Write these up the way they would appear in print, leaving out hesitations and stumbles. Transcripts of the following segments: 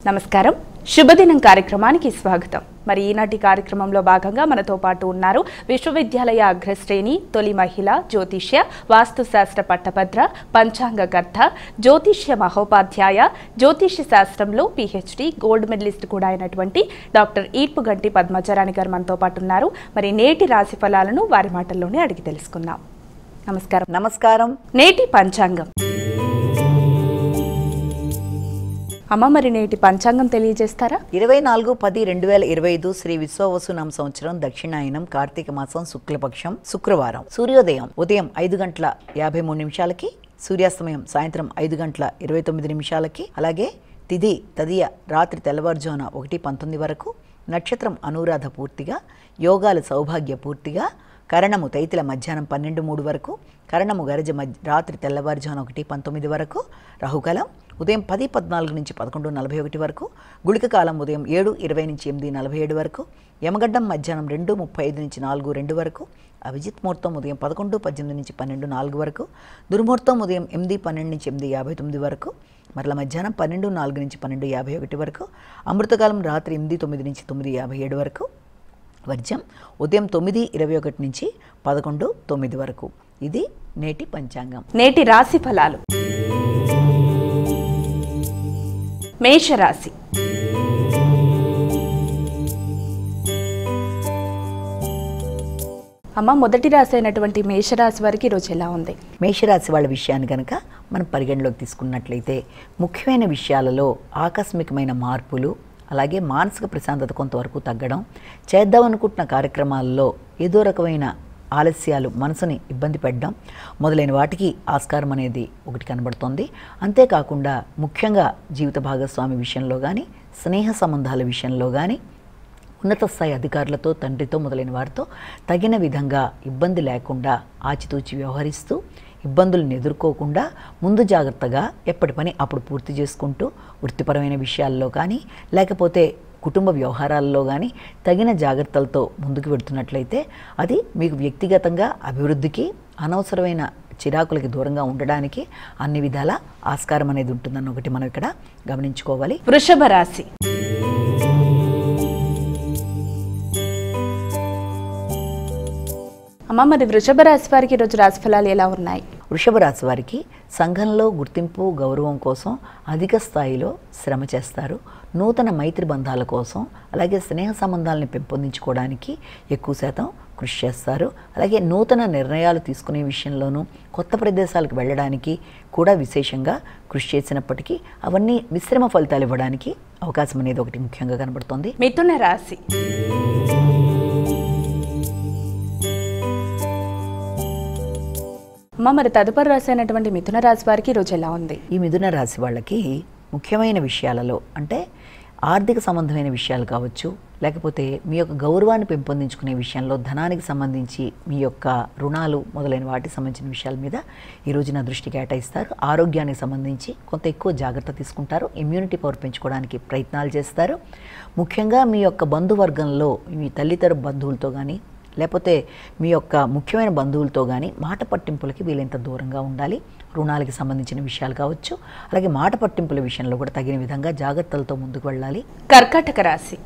నమస్కారం. శుభదినం కార్యక్రమానికి స్వాగతం. మరి ఈనాటి కార్యక్రమంలో భాగంగా మనతో పాటు ఉన్నారు విశ్వవిద్యాలయ అగ్రశ్రేణి తొలి మహిళ జ్యోతిష్య వాస్తుశాస్త్ర పట్టభద్ర పంచాంగకర్త జ్యోతిష్య మహోపాధ్యాయ జ్యోతిష్య శాస్త్రంలో PhD గోల్డ్ మెడలిస్ట్ కూడా అయినటువంటి డాక్టర్ ఈర్పుగంటి పద్మజరాణి గారు మనతో పాటు ఉన్నారు. మరి నేటి రాశి ఫలాలను వారి మాటల్లోనే అడిగి తెలుసుకుందాం. నమస్కారం. నమస్కారం. నేటి పంచాంగం. అమ్మ, మరి నేటి పంచాంగం తెలియజేస్తారా? 24/10/2025 శ్రీ విశ్వవసునామ సంవత్సరం దక్షిణాయనం కార్తీక మాసం శుక్లపక్షం శుక్రవారం. సూర్యోదయం ఉదయం 5:53 సూర్యాస్తమయం సాయంత్రం 5:29 అలాగే తిథి తదియ రాత్రి తెల్లవారుజామున 1:19 వరకు, నక్షత్రం అనురాధ పూర్తిగా, యోగాలు సౌభాగ్య పూర్తిగా, కరణము తైతిల మధ్యాహ్నం 12:03 వరకు, కరణము గరజ రాత్రి తెల్లవారుజామున 1:19 వరకు, రాహుకాలం ఉదయం 10:14 నుంచి 11:41 వరకు, గుళిక కాలం ఉదయం 7:20 నుంచి 8:47 వరకు, యమగడ్డం మధ్యాహ్నం 2:35 నుంచి 4:02 వరకు, అభిజిత్ ముహూర్తం ఉదయం 11:18 నుంచి 12:04 వరకు, దుర్ముహూర్తం ఉదయం 8:12 నుంచి 8:59 వరకు, మరల మధ్యాహ్నం 12:04 నుంచి 12:51 వరకు, అమృతకాలం రాత్రి 8:09 నుంచి 9:57 వరకు, వర్జం ఉదయం 9:21 నుంచి 11:09 వరకు. ఇది నేటి పంచాంగం. నేటి రాశి ఫలాలు. మేషరాశి. అమ్మ, మొదటి రాశి అయినటువంటి మేషరాశి వారికి ఈరోజు ఎలా ఉంది? మేషరాశి వాళ్ళ విషయాన్ని కనుక మనం పరిగణలోకి తీసుకున్నట్లయితే ముఖ్యమైన విషయాలలో ఆకస్మికమైన మార్పులు, అలాగే మానసిక ప్రశాంతత కొంతవరకు తగ్గడం, చేద్దామనుకుంటున్న కార్యక్రమాల్లో ఏదో రకమైన ఆలస్యాలు మనసుని ఇబ్బంది పెట్టడం మొదలైన వాటికి ఆస్కారం అనేది ఒకటి కనబడుతోంది. అంతేకాకుండా ముఖ్యంగా జీవిత భాగస్వామి విషయంలో కానీ, స్నేహ సంబంధాల విషయంలో కానీ, ఉన్నత స్థాయి అధికారులతో, తండ్రితో మొదలైన వారితో తగిన విధంగా ఇబ్బంది లేకుండా ఆచితూచి వ్యవహరిస్తూ ఇబ్బందులను ఎదుర్కోకుండా ముందు జాగ్రత్తగా ఎప్పటి పని అప్పుడు పూర్తి చేసుకుంటూ వృత్తిపరమైన విషయాల్లో కానీ, లేకపోతే కుటుంబ వ్యవహారాల్లో కానీ తగిన జాగ్రత్తలతో ముందుకు వెళుతున్నట్లయితే అది మీకు వ్యక్తిగతంగా అభివృద్ధికి, అనవసరమైన చిరాకులకి దూరంగా ఉండడానికి అన్ని విధాల ఆస్కారం అనేది ఉంటుందని ఒకటి మనం ఇక్కడ గమనించుకోవాలి. వృషభ రాశి. అమ్మ, మరి వృషభ రాశి వారికి ఈరోజు రాశి ఫలాలు ఎలా ఉన్నాయి? వృషభ రాశి వారికి సంఘంలో గుర్తింపు, గౌరవం కోసం అధిక స్థాయిలో శ్రమ చేస్తారు. నూతన మైత్రి బంధాల కోసం, అలాగే స్నేహ సంబంధాలను పెంపొందించుకోవడానికి ఎక్కువ శాతం కృషి చేస్తారు. అలాగే నూతన నిర్ణయాలు తీసుకునే విషయంలోనూ, కొత్త ప్రదేశాలకు వెళ్ళడానికి కూడా విశేషంగా కృషి చేసినప్పటికీ అవన్నీ మిశ్రమ ఫలితాలు ఇవ్వడానికి అవకాశం అనేది ఒకటి ముఖ్యంగా కనబడుతోంది. మిథున రాశి. అమ్మ, మరి తదుపరి రాశి అయినటువంటి మిథున రాశి వారికి ఈరోజు ఎలా ఉంది? ఈ మిథున రాశి వాళ్ళకి ముఖ్యమైన విషయాలలో, అంటే ఆర్థిక సంబంధమైన విషయాలు కావచ్చు, లేకపోతే మీ యొక్క గౌరవాన్ని పెంపొందించుకునే విషయంలో, ధనానికి సంబంధించి మీ యొక్క రుణాలు మొదలైన వాటికి సంబంధించిన విషయాల మీద ఈ రోజున దృష్టి కేటాయిస్తారు. ఆరోగ్యానికి సంబంధించి కొంత ఎక్కువ జాగ్రత్త తీసుకుంటారు. ఇమ్యూనిటీ పవర్ పెంచుకోవడానికి ప్రయత్నాలు చేస్తారు. ముఖ్యంగా మీ యొక్క బంధువర్గంలో మీ తల్లిదండ్రుల బంధువులతో కానీ, లేకపోతే మీ యొక్క ముఖ్యమైన బంధువులతో కానీ మాట పట్టింపులకి వీలైనంత దూరంగా ఉండాలి. రుణాలకి సంబంధించిన విషయాలు కావచ్చు, అలాగే మాట పట్టింపుల విషయంలో కూడా తగిన విధంగా జాగ్రత్తలతో ముందుకు వెళ్ళాలి. కర్కాటక రాశి.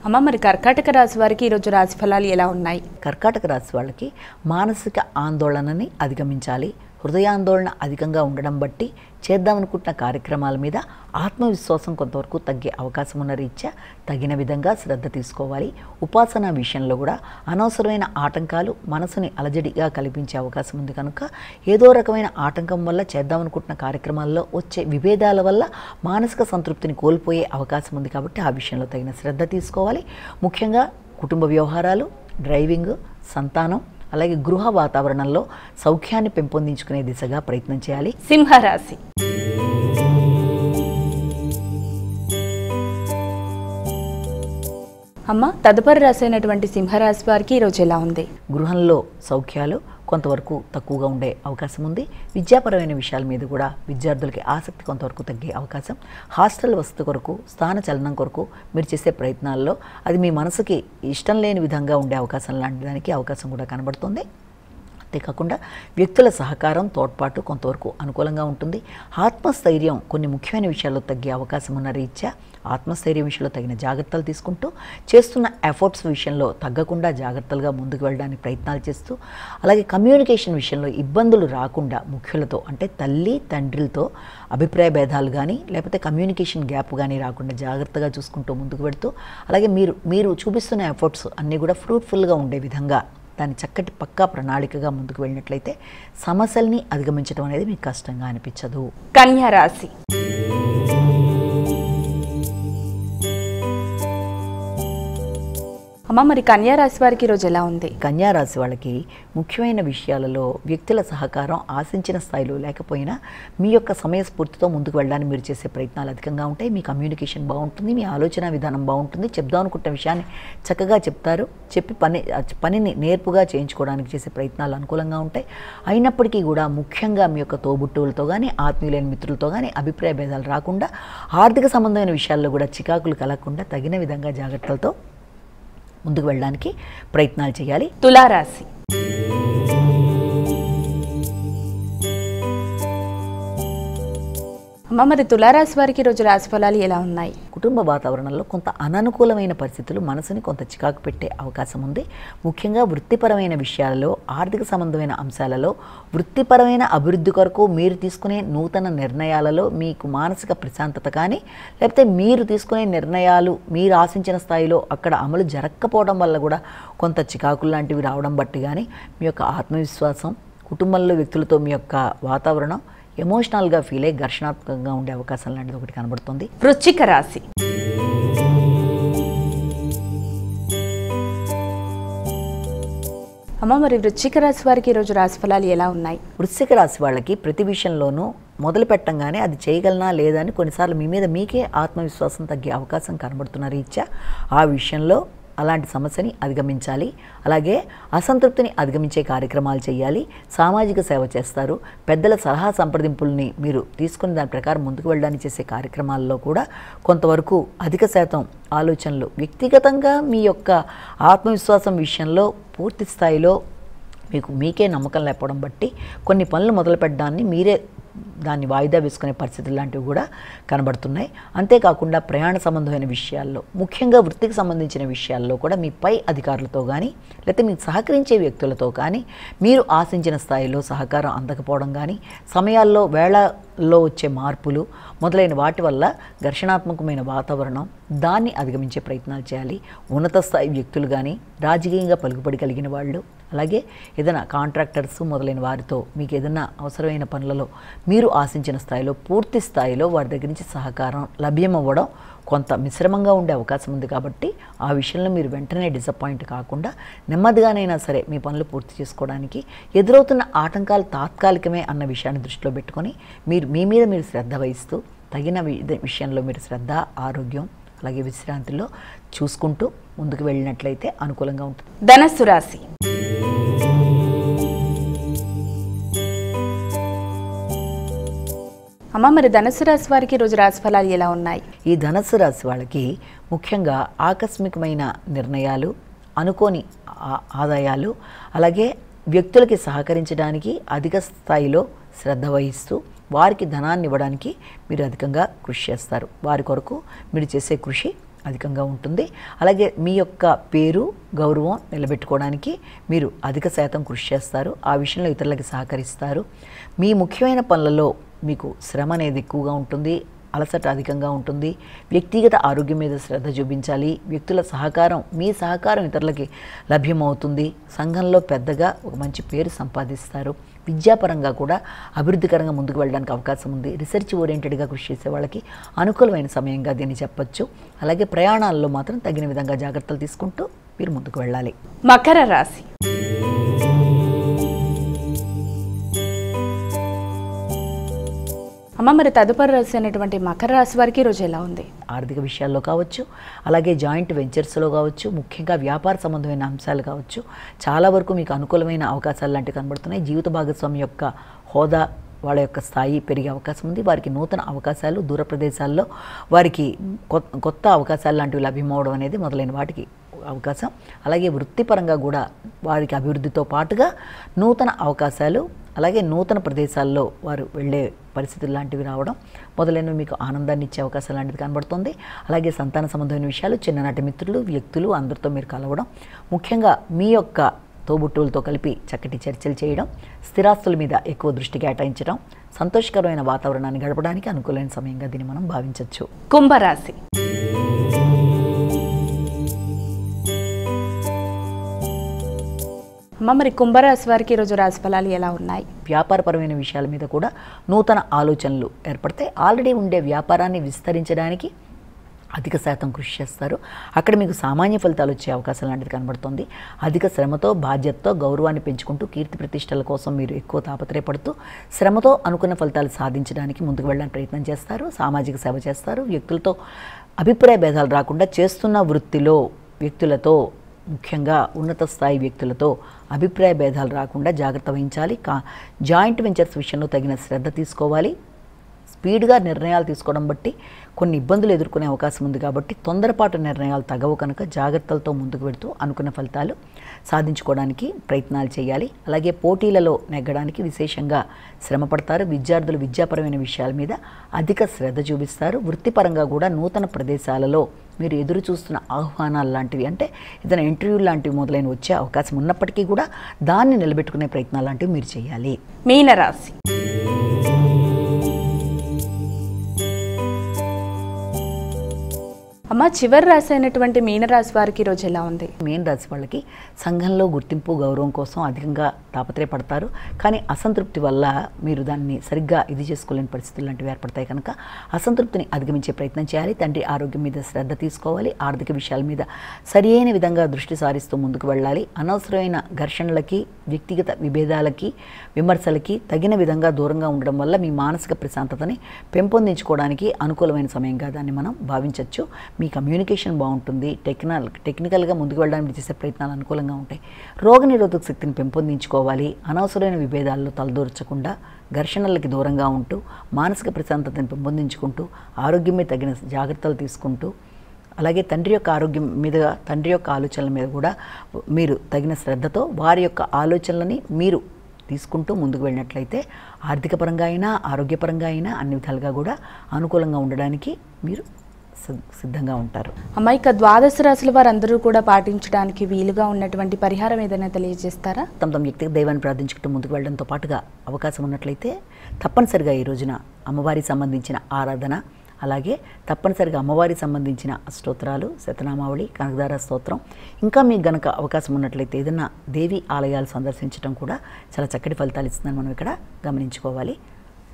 అమ్మ, మరి కర్కాటక రాశి వారికి ఈరోజు రాశి ఫలాలు ఎలా ఉన్నాయి? కర్కాటక రాశి వాళ్ళకి మానసిక ఆందోళనని అధిగమించాలి. హృదయాందోళన అధికంగా ఉండడం బట్టి చేద్దామనుకుంటున్న కార్యక్రమాల మీద ఆత్మవిశ్వాసం కొంతవరకు తగ్గే అవకాశం ఉన్న రీత్యా తగిన విధంగా శ్రద్ధ తీసుకోవాలి. ఉపాసన విషయంలో కూడా అనవసరమైన ఆటంకాలు మనసుని అలజడిగా కల్పించే అవకాశం ఉంది కనుక ఏదో రకమైన ఆటంకం వల్ల చేద్దామనుకుంటున్న కార్యక్రమాల్లో వచ్చే విభేదాల వల్ల మానసిక సంతృప్తిని కోల్పోయే అవకాశం ఉంది కాబట్టి ఆ విషయంలో తగిన శ్రద్ధ తీసుకోవాలి. ముఖ్యంగా కుటుంబ వ్యవహారాలు, డ్రైవింగ్, సంతానం, అలాగే గృహ వాతావరణంలో సౌఖ్యాన్ని పెంపొందించుకునే దిశగా ప్రయత్నం చేయాలి. సింహరాశి. అమ్మ, తదుపరి రాశి అయినటువంటి సింహరాశి వారికి ఈరోజు ఎలా ఉంది? గృహంలో సౌఖ్యాలు కొంతవరకు తక్కువగా ఉండే అవకాశం ఉంది. విద్యాపరమైన విషయాల మీద కూడా విద్యార్థులకి ఆసక్తి కొంతవరకు తగ్గే అవకాశం. హాస్టల్ వసతి కొరకు, స్థాన చలనం కొరకు మీరు చేసే ప్రయత్నాల్లో అది మీ మనసుకి ఇష్టం లేని విధంగా ఉండే అవకాశం లాంటి దానికి అవకాశం కూడా కనబడుతుంది. అంతేకాకుండా వ్యక్తుల సహకారం తోడ్పాటు కొంతవరకు అనుకూలంగా ఉంటుంది. ఆత్మస్థైర్యం కొన్ని ముఖ్యమైన విషయాల్లో తగ్గే అవకాశం ఉన్న రీత్యా ఆత్మస్థైర్యం విషయంలో తగిన జాగ్రత్తలు తీసుకుంటూ చేస్తున్న ఎఫర్ట్స్ విషయంలో తగ్గకుండా జాగ్రత్తలుగా ముందుకు వెళ్ళడానికి ప్రయత్నాలు చేస్తూ, అలాగే కమ్యూనికేషన్ విషయంలో ఇబ్బందులు రాకుండా ముఖ్యులతో అంటే తల్లి తండ్రులతో అభిప్రాయ భేదాలు కానీ లేకపోతే కమ్యూనికేషన్ గ్యాప్ కానీ రాకుండా జాగ్రత్తగా చూసుకుంటూ ముందుకు వెళుతూ, అలాగే మీరు చూపిస్తున్న ఎఫర్ట్స్ అన్నీ కూడా ఫ్రూట్ఫుల్గా ఉండే విధంగా దాని చక్కటి పక్కా ప్రణాళికగా ముందుకు వెళ్ళినట్లయితే సమస్యల్ని అధిగమించడం అనేది మీకు కష్టంగా అనిపించదు. కన్యా రాశి. అమ్మ, మరి కన్యా రాశి వారికి ఈరోజు ఎలా ఉంది? కన్యా రాశి వాళ్ళకి ముఖ్యమైన విషయాలలో వ్యక్తుల సహకారం ఆశించిన స్థాయిలో లేకపోయినా మీ యొక్క సమయస్ఫూర్తితో ముందుకు వెళ్ళడానికి మీరు చేసే ప్రయత్నాలు అధికంగా ఉంటాయి. మీ కమ్యూనికేషన్ బాగుంటుంది, మీ ఆలోచన విధానం బాగుంటుంది, చెప్దాం అనుకుంటున్న విషయాన్ని చక్కగా చెప్తారు, చెప్పి పనిని నేర్పుగా చేయించుకోవడానికి చేసే ప్రయత్నాలు అనుకూలంగా ఉంటాయి. అయినప్పటికీ కూడా ముఖ్యంగా మీ యొక్క తోబుట్టువులతో కానీ ఆత్మీయులైన మిత్రులతో కానీ అభిప్రాయ భేదాలు రాకుండా, ఆర్థిక సంబంధమైన విషయాల్లో కూడా చికాకులు కలగకుండా తగిన విధంగా జాగ్రత్తలతో ముందుకు వెళ్ళడానికి ప్రయత్నాలు చేయాలి. తులారాశి. అమ్మ, మరి తులారాశి వారికి ఈరోజు రాశి ఫలాలు ఎలా ఉన్నాయి? కుటుంబ వాతావరణంలో కొంత అననుకూలమైన పరిస్థితులు మనసుని కొంత చికాకు పెట్టే అవకాశం ఉంది. ముఖ్యంగా వృత్తిపరమైన విషయాలలో, ఆర్థిక సంబంధమైన అంశాలలో, వృత్తిపరమైన అభివృద్ధి కొరకు మీరు తీసుకునే నూతన నిర్ణయాలలో మీకు మానసిక ప్రశాంతత కానీ లేకపోతే మీరు తీసుకునే నిర్ణయాలు మీరు ఆశించిన స్థాయిలో అక్కడ అమలు జరగకపోవడం వల్ల కూడా కొంత చికాకులు లాంటివి రావడం బట్టి కానీ మీ యొక్క ఆత్మవిశ్వాసం, కుటుంబంలో వ్యక్తులతో మీ యొక్క వాతావరణం ఎమోషనల్గా ఫీల్ అయ్యి ఘర్షణాత్మకంగా ఉండే అవకాశం లాంటిది ఒకటి కనబడుతుంది. వృశ్చిక రాశి. అమ్మ, మరి వృశ్చిక రాశి వారికి ఈరోజు రాశి ఫలాలు ఎలా ఉన్నాయి? వృశ్చిక రాశి వాళ్ళకి ప్రతి విషయంలోనూ మొదలు పెట్టంగానే అది చేయగలనా లేదా అని కొన్నిసార్లు మీ మీద మీకే ఆత్మవిశ్వాసం తగ్గే అవకాశం కనబడుతున్న రీత్యా ఆ విషయంలో అలాంటి సమస్యని అధిగమించాలి. అలాగే అసంతృప్తిని అధిగమించే కార్యక్రమాలు చేయాలి. సామాజిక సేవ చేస్తారు. పెద్దల సలహా సంప్రదింపుల్ని మీరు తీసుకుని దాని ప్రకారం ముందుకు వెళ్ళడానికి చేసే కార్యక్రమాల్లో కూడా కొంతవరకు అధిక శాతం ఆలోచనలు వ్యక్తిగతంగా మీ యొక్క ఆత్మవిశ్వాసం విషయంలో పూర్తి స్థాయిలో మీకే నమ్మకం లేకపోవడం బట్టి కొన్ని పనులు మొదలు పెట్టడాన్ని మీరే దాన్ని వాయిదా వేసుకునే పరిస్థితులు లాంటివి కూడా కనబడుతున్నాయి. అంతేకాకుండా ప్రయాణ సంబంధమైన విషయాల్లో, ముఖ్యంగా వృత్తికి సంబంధించిన విషయాల్లో కూడా మీ పై అధికారులతో కానీ లేకపోతే మీకు సహకరించే వ్యక్తులతో కానీ మీరు ఆశించిన స్థాయిలో సహకారం అందకపోవడం కానీ, సమయాల్లో వేళల్లో వచ్చే మార్పులు మొదలైన వాటి వల్ల ఘర్షణాత్మకమైన వాతావరణం దాన్ని అధిగమించే ప్రయత్నాలు చేయాలి. ఉన్నత స్థాయి వ్యక్తులు కానీ, రాజకీయంగా పలుకుబడి కలిగిన వాళ్ళు, అలాగే ఏదైనా కాంట్రాక్టర్స్ మొదలైన వారితో మీకు ఏదైనా అవసరమైన పనులలో మీరు ఆశించిన స్థాయిలో పూర్తి స్థాయిలో వారి దగ్గర నుంచి సహకారం లభ్యమవ్వడం కొంత మిశ్రమంగా ఉండే అవకాశం ఉంది. కాబట్టి ఆ విషయంలో మీరు వెంటనే డిసప్పాయింట్ కాకుండా నెమ్మదిగానైనా సరే మీ పనులు పూర్తి చేసుకోవడానికి ఎదురవుతున్న ఆటంకాలు తాత్కాలికమే అన్న విషయాన్ని దృష్టిలో పెట్టుకొని మీ మీద మీరు శ్రద్ధ వహిస్తూ తగిన విషయంలో మీరు శ్రద్ధ, ఆరోగ్యం అలాగే విశ్రాంతిలో చూసుకుంటూ ముందుకు వెళ్ళినట్లయితే అనుకూలంగా ఉంటుంది. ధనస్సు రాశి. అమ్మ, మరి ధనుసు రాశి వారికి ఈరోజు రాశి ఫలాలు ఎలా ఉన్నాయి? ఈ ధనుసు రాశి వాళ్ళకి ముఖ్యంగా ఆకస్మికమైన నిర్ణయాలు, అనుకోని ఆదాయాలు, అలాగే వ్యక్తులకి సహకరించడానికి అధిక స్థాయిలో శ్రద్ధ వహిస్తూ వారికి ధనాన్ని ఇవ్వడానికి మీరు అధికంగా కృషి చేస్తారు. వారి కొరకు మీరు చేసే కృషి అధికంగా ఉంటుంది. అలాగే మీ యొక్క పేరు, గౌరవం నిలబెట్టుకోవడానికి మీరు అధిక శాతం కృషి చేస్తారు. ఆ విషయంలో ఇతరులకి సహకరిస్తారు. మీ ముఖ్యమైన పనులలో మీకు శ్రమ అనేది ఎక్కువగా ఉంటుంది, అలసట అధికంగా ఉంటుంది. వ్యక్తిగత ఆరోగ్యం మీద శ్రద్ధ చూపించాలి. వ్యక్తుల సహకారం, మీ సహకారం ఇతరులకి లభ్యమవుతుంది. సంఘంలో పెద్దగా ఒక మంచి పేరు సంపాదిస్తారు. విద్యాపరంగా కూడా అభివృద్ధికరంగా ముందుకు వెళ్ళడానికి అవకాశం ఉంది. రీసెర్చ్ ఓరియంటెడ్గా కృషి చేసే వాళ్ళకి అనుకూలమైన సమయంగా దీన్ని చెప్పచ్చు. అలాగే ప్రయాణాల్లో మాత్రం తగిన విధంగా జాగ్రత్తలు తీసుకుంటూ మీరు ముందుకు వెళ్ళాలి. మకర రాశి. అమ్మ, మరి తదుపరి రాశి అనేటువంటి మకర రాశి వారికి ఈరోజు ఎలా ఉంది? ఆర్థిక విషయాల్లో కావచ్చు, అలాగే జాయింట్ వెంచర్స్లో కావచ్చు, ముఖ్యంగా వ్యాపార సంబంధమైన అంశాలు కావచ్చు, చాలా వరకు మీకు అనుకూలమైన అవకాశాలు లాంటివి కనబడుతున్నాయి. జీవిత భాగస్వామి యొక్క హోదా, వాళ్ళ యొక్క స్థాయి పెరిగే అవకాశం ఉంది. వారికి నూతన అవకాశాలు, దూర ప్రదేశాల్లో వారికి కొత్త అవకాశాలు లాంటివి లభ్యమవడం అనేది మొదలైన వాటికి అవకాశం. అలాగే వృత్తిపరంగా కూడా వారికి అభివృద్ధితో పాటుగా నూతన అవకాశాలు, అలాగే నూతన ప్రదేశాల్లో వారు వెళ్ళే పరిస్థితులు లాంటివి రావడం మొదలైనవి మీకు ఆనందాన్ని ఇచ్చే అవకాశం లాంటిది కనబడుతుంది. అలాగే సంతాన సంబంధమైన విషయాలు, చిన్ననాటి మిత్రులు, వ్యక్తులు అందరితో మీరు కలవడం, ముఖ్యంగా మీ యొక్క తోబుట్టువులతో కలిపి చక్కటి చర్చలు చేయడం, స్థిరాస్తుల మీద ఎక్కువ దృష్టి కేటాయించడం, సంతోషకరమైన వాతావరణాన్ని గడపడానికి అనుకూలమైన సమయంగా దీన్ని మనం భావించవచ్చు. కుంభరాశి. మరి కుంభరాశి వారికి ఈరోజు రాశి ఫలాలు ఎలా ఉన్నాయి? వ్యాపారపరమైన విషయాల మీద కూడా నూతన ఆలోచనలు ఏర్పడతాయి. ఆల్రెడీ ఉండే వ్యాపారాన్ని విస్తరించడానికి అధిక శాతం కృషి చేస్తారు. అక్కడ మీకు సామాన్య ఫలితాలు వచ్చే అవకాశం లాంటిది కనబడుతుంది. అధిక శ్రమతో, బాధ్యతతో గౌరవాన్ని పెంచుకుంటూ కీర్తి ప్రతిష్టల కోసం మీరు ఎక్కువ తాపత్రయపడుతూ శ్రమతో అనుకున్న ఫలితాలు సాధించడానికి ముందుకు వెళ్ళడానికి ప్రయత్నం చేస్తారు. సామాజిక సేవ చేస్తారు. వ్యక్తులతో అభిప్రాయ భేదాలు రాకుండా చేస్తున్న వృత్తిలో వ్యక్తులతో, ముఖ్యంగా ఉన్నత స్థాయి వ్యక్తులతో అభిప్రాయ భేదాలు రాకుండా జాగ్రత్త వహించాలి. జాయింట్ వెంచర్స్ విషయంలో తగిన శ్రద్ధ తీసుకోవాలి. స్పీడ్గా నిర్ణయాలు తీసుకోవడం బట్టి కొన్ని ఇబ్బందులు ఎదుర్కొనే అవకాశం ఉంది కాబట్టి తొందరపాటు నిర్ణయాలు తగవు కనుక జాగ్రత్తలతో ముందుకు వెళుతూ అనుకున్న ఫలితాలు సాధించుకోవడానికి ప్రయత్నాలు చేయాలి. అలాగే పోటీలలో నెగ్గడానికి విశేషంగా శ్రమ పడతారు. విద్యార్థులు విద్యాపరమైన విషయాల మీద అధిక శ్రద్ధ చూపిస్తారు. వృత్తిపరంగా కూడా నూతన ప్రదేశాలలో మీరు ఎదురు చూస్తున్న ఆహ్వానాలు లాంటివి, అంటే ఏదైనా ఇంటర్వ్యూ లాంటివి మొదలైన వచ్చే అవకాశం ఉన్నప్పటికీ కూడా దాన్ని నిలబెట్టుకునే ప్రయత్నాలు లాంటివి మీరు చేయాలి. మీనరాశి. అమ్మ, చివరి రాశి అయినటువంటి మీనరాశి వారికి ఈరోజు ఎలా ఉంది? మీన రాశి వాళ్ళకి సంఘంలో గుర్తింపు, గౌరవం కోసం అధికంగా తాపత్రయపడతారు. కానీ అసంతృప్తి వల్ల మీరు దాన్ని సరిగ్గా ఇది చేసుకోలేని పరిస్థితులు లాంటివి ఏర్పడతాయి కనుక అసంతృప్తిని అధిగమించే ప్రయత్నం చేయాలి. తండ్రి ఆరోగ్యం మీద శ్రద్ధ తీసుకోవాలి. ఆర్థిక విషయాల మీద సరియైన విధంగా దృష్టి సారిస్తూ ముందుకు వెళ్ళాలి. అనవసరమైన ఘర్షణలకి, వ్యక్తిగత విభేదాలకి, విమర్శలకి తగిన విధంగా దూరంగా ఉండడం వల్ల మీ మానసిక ప్రశాంతతని పెంపొందించుకోవడానికి అనుకూలమైన సమయంగా దాన్ని మనం భావించవచ్చు. మీ కమ్యూనికేషన్ బాగుంటుంది. టెక్నికల్గా ముందుకు వెళ్ళడానికి చేసే ప్రయత్నాలు అనుకూలంగా ఉంటాయి. రోగనిరోధక శక్తిని పెంపొందించుకోవాలి. అనవసరమైన విభేదాల్లో తలదూర్చకుండా ఘర్షణలకి దూరంగా ఉంటూ మానసిక ప్రశాంతతను పెంపొందించుకుంటూ ఆరోగ్యమే తగిన జాగ్రత్తలు తీసుకుంటూ, అలాగే తండ్రి యొక్క ఆరోగ్యం మీద, తండ్రి యొక్క ఆలోచనల మీద కూడా మీరు తగిన శ్రద్ధతో వారి యొక్క ఆలోచనలని మీరు తీసుకుంటూ ముందుకు వెళ్ళినట్లయితే ఆర్థిక పరంగా అయినా, ఆరోగ్యపరంగా అయినా అన్ని విధాలుగా కూడా అనుకూలంగా ఉండడానికి మీరు సిద్ధంగా ఉంటారు. అమ్మాయిక ద్వాదశ రాశుల వారందరూ కూడా పాటించడానికి వీలుగా ఉన్నటువంటి పరిహారం ఏదైనా తెలియజేస్తారా? తమ వ్యక్తిగత దైవాన్ని ప్రార్థించుకుంటూ ముందుకు వెళ్ళడంతో పాటుగా అవకాశం ఉన్నట్లయితే తప్పనిసరిగా ఈ రోజున అమ్మవారికి సంబంధించిన ఆరాధన, అలాగే తప్పనిసరిగా అమ్మవారికి సంబంధించిన స్తోత్రాలు, శతనామావళి, కనకదార స్తోత్రం, ఇంకా మీకు గనక అవకాశం ఉన్నట్లయితే ఏదైనా దేవి ఆలయాలు సందర్శించడం కూడా చాలా చక్కటి ఫలితాలు ఇస్తుందని మనం ఇక్కడ గమనించుకోవాలి.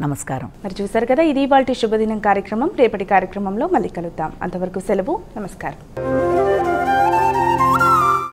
నమస్కారం. మరి చూసారు కదా, ఇది ఇవాల్టి శుభదినం కార్యక్రమం. రేపటి కార్యక్రమంలో మళ్ళీ కలుద్దాం. అంతవరకు సెలవు. నమస్కారం.